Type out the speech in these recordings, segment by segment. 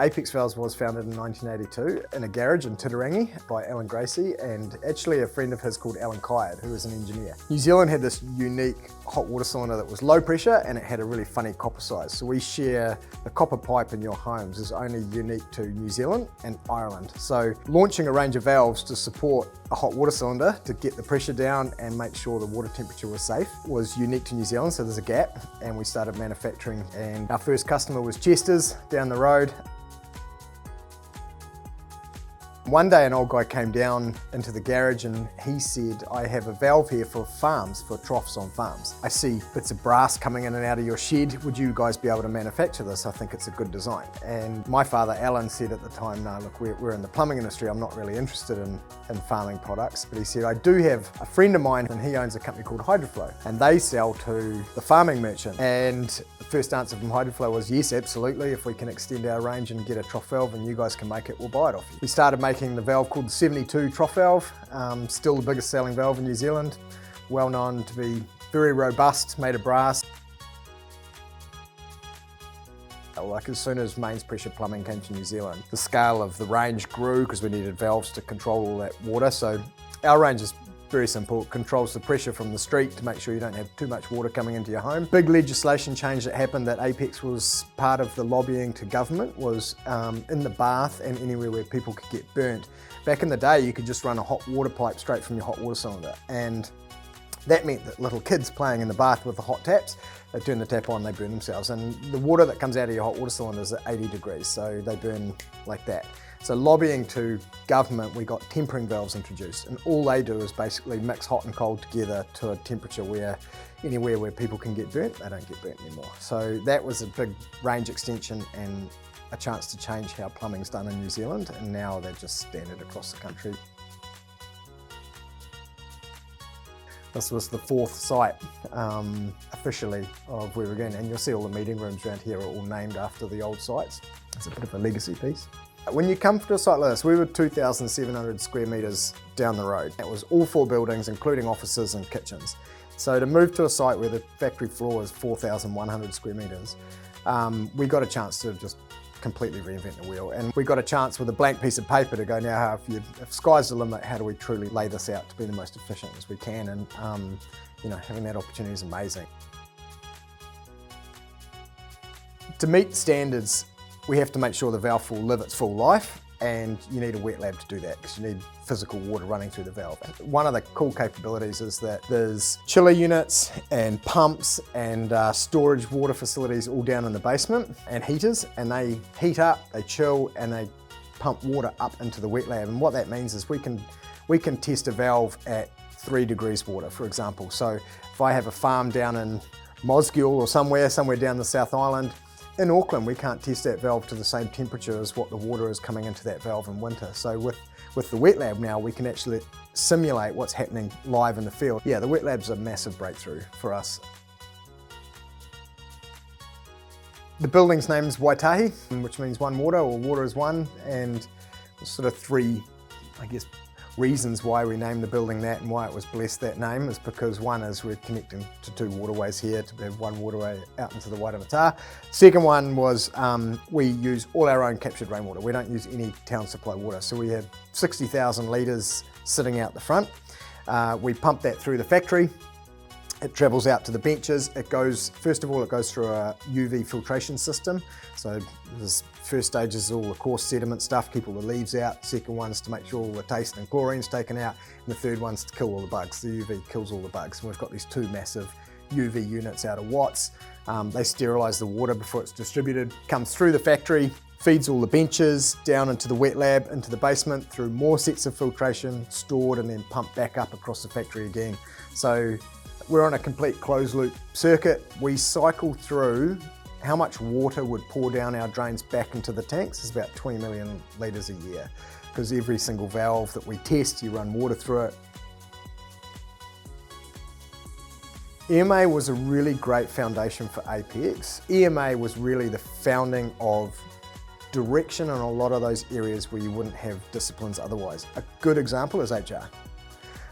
Apex Valves was founded in 1982 in a garage in Titirangi by Alan Gracie, and actually a friend of his called Alan Kyard, who was an engineer. New Zealand had this unique hot water cylinder that was low pressure and it had a really funny copper size. So we share the copper pipe in your homes is only unique to New Zealand and Ireland. So launching a range of valves to support a hot water cylinder to get the pressure down and make sure the water temperature was safe was unique to New Zealand, so there's a gap, and we started manufacturing, and our first customer was Chester's down the road. One day an old guy came down into the garage and he said, I have a valve here for farms, for troughs on farms. I see bits of brass coming in and out of your shed. Would you guys be able to manufacture this? I think it's a good design. And my father, Alan, said at the time, no, look, we're in the plumbing industry. I'm not really interested in farming products. But he said, I do have a friend of mine and he owns a company called Hydroflow and they sell to the farming merchant. And the first answer from Hydroflow was, yes, absolutely. If we can extend our range and get a trough valve and you guys can make it, we'll buy it off you. We started making the valve called the 72 trough valve, still the biggest selling valve in New Zealand, well known to be very robust, made of brass. Like as soon as mains pressure plumbing came to New Zealand, the scale of the range grew because we needed valves to control all that water. So our range is very simple. It controls the pressure from the street to make sure you don't have too much water coming into your home. Big legislation change that happened that Apex was part of the lobbying to government was in the bath and anywhere where people could get burnt. Back in the day, you could just run a hot water pipe straight from your hot water cylinder, and that meant that little kids playing in the bath with the hot taps, they turn the tap on, they burn themselves. And the water that comes out of your hot water cylinder is at 80 degrees, so they burn like that. So lobbying to government, we got tempering valves introduced, and all they do is basically mix hot and cold together to a temperature where anywhere where people can get burnt, they don't get burnt anymore. So that was a big range extension and a chance to change how plumbing's done in New Zealand, and now they're just standard across the country. This was the fourth site officially of where we're going, and you'll see all the meeting rooms around here are all named after the old sites. It's a bit of a legacy piece. When you come to a site like this, we were 2,700 square metres down the road. It was all 4 buildings, including offices and kitchens. So to move to a site where the factory floor is 4,100 square metres, we got a chance to just completely reinvent the wheel. And we got a chance with a blank piece of paper to go, now if sky's the limit, how do we truly lay this out to be the most efficient as we can? And having that opportunity is amazing. To meet standards, we have to make sure the valve will live its full life, and you need a wet lab to do that because you need physical water running through the valve. One of the cool capabilities is that there's chiller units and pumps and storage water facilities all down in the basement, and heaters, and they heat up, they chill, and they pump water up into the wet lab. And what that means is we can test a valve at 3 degrees water, for example. So if I have a farm down in Mosgiel or somewhere down the South Island, in Auckland, we can't test that valve to the same temperature as what the water is coming into that valve in winter. So with the wet lab now, we can actually simulate what's happening live in the field. Yeah, the wet lab's a massive breakthrough for us. The building's name is Waitahi, which means one water, or water is one, and there's sort of 3, I guess, reasons why we named the building that and why it was blessed that name is because one is we're connecting to 2 waterways here to have one waterway out into the Waitemata. Second one was we use all our own captured rainwater. We don't use any town supply water. So we have 60,000 litres sitting out the front. We pump that through the factory. It travels out to the benches. First of all, it goes through a UV filtration system. So the first stage is all the coarse sediment stuff, keep all the leaves out. Second one's to make sure all the taste and chlorine's taken out. And the third one's to kill all the bugs. The UV kills all the bugs. And we've got these 2 massive UV units out of Watts. They sterilise the water before it's distributed, comes through the factory, feeds all the benches, down into the wet lab, into the basement, through more sets of filtration, stored and then pumped back up across the factory again. So we're on a complete closed loop circuit. We cycle through how much water would pour down our drains back into the tanks. It's about 20 million litres a year, because every single valve that we test, you run water through it. EMA was a really great foundation for Apex. EMA was really the founding of direction in a lot of those areas where you wouldn't have disciplines otherwise. A good example is HR.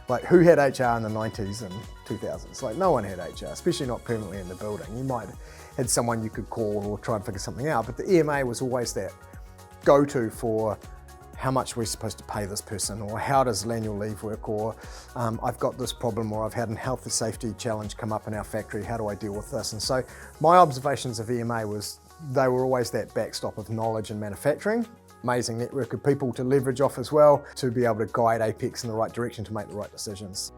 Like, who had HR in the 90s and 2000s? Like, no one had HR, especially not permanently in the building. You might have had someone you could call or try and figure something out, but the EMA was always that go-to for how much we're supposed to pay this person, or how does annual leave work, or I've got this problem, or I've had a health and safety challenge come up in our factory, how do I deal with this? And so my observations of EMA was they were always that backstop of knowledge in manufacturing, amazing network of people to leverage off as well, to be able to guide Apex in the right direction to make the right decisions.